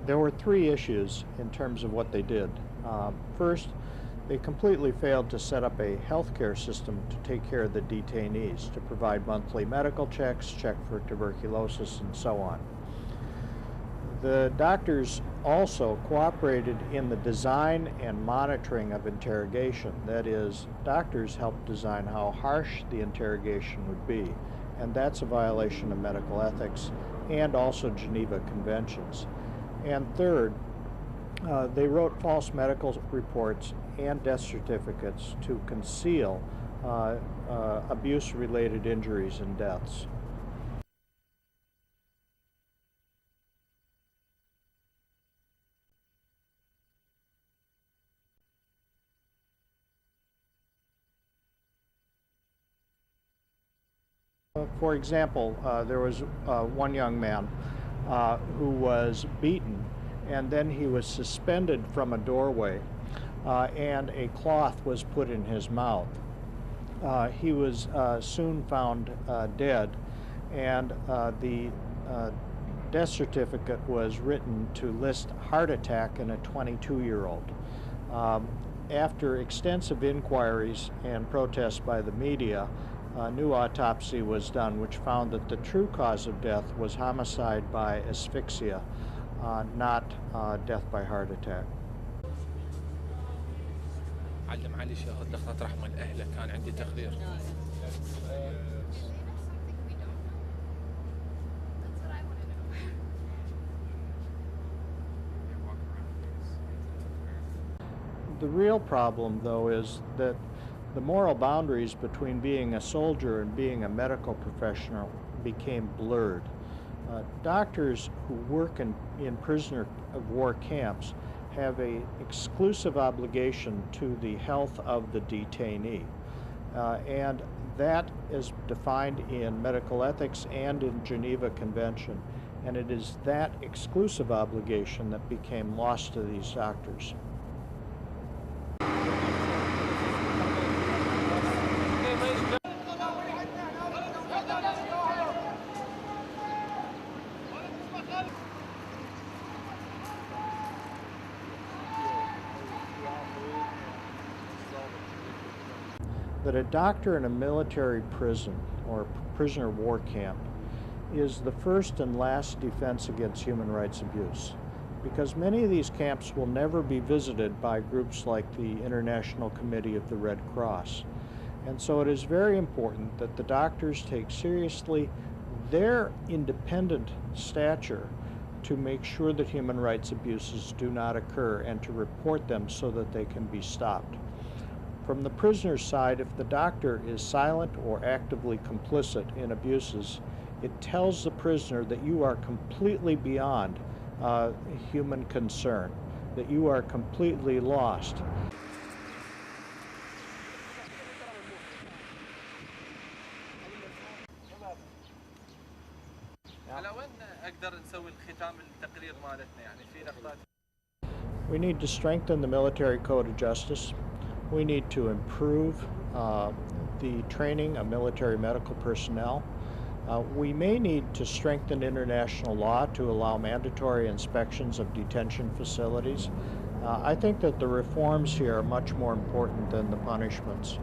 There were three issues in terms of what they did. First, they completely failed to set up a healthcare system to take care of the detainees, to provide monthly medical checks, check for tuberculosis, and so on. The doctors also cooperated in the design and monitoring of interrogation. That is, doctors helped design how harsh the interrogation would be, and that's a violation of medical ethics and also Geneva Conventions. And third, they wrote false medical reports and death certificates to conceal abuse-related injuries and deaths. For example, there was one young man who was beaten, and then he was suspended from a doorway, and a cloth was put in his mouth. He was soon found dead, and the death certificate was written to list heart attack in a 22-year-old. After extensive inquiries and protests by the media, a new autopsy was done, which found that the true cause of death was homicide by asphyxia, not death by heart attack. علم معلش ياخذ لقطات رحمة لأهلك، كان عندي تقرير. The real problem, though, is that the moral boundaries between being a soldier and being a medical professional became blurred. Doctors who work in prisoner of war camps have an exclusive obligation to the health of the detainee. And that is defined in medical ethics and in Geneva Convention. And it is that exclusive obligation that became lost to these doctors. That a doctor in a military prison or prisoner of war camp is the first and last defense against human rights abuse, because many of these camps will never be visited by groups like the International Committee of the Red Cross. And so it is very important that the doctors take seriously their independent stature to make sure that human rights abuses do not occur and to report them so that they can be stopped. From the prisoner's side, if the doctor is silent or actively complicit in abuses, it tells the prisoner that you are completely beyond human concern, that you are completely lost. We need to strengthen the military code of justice. We need to improve the training of military medical personnel. We may need to strengthen international law to allow mandatory inspections of detention facilities. I think that the reforms here are much more important than the punishments.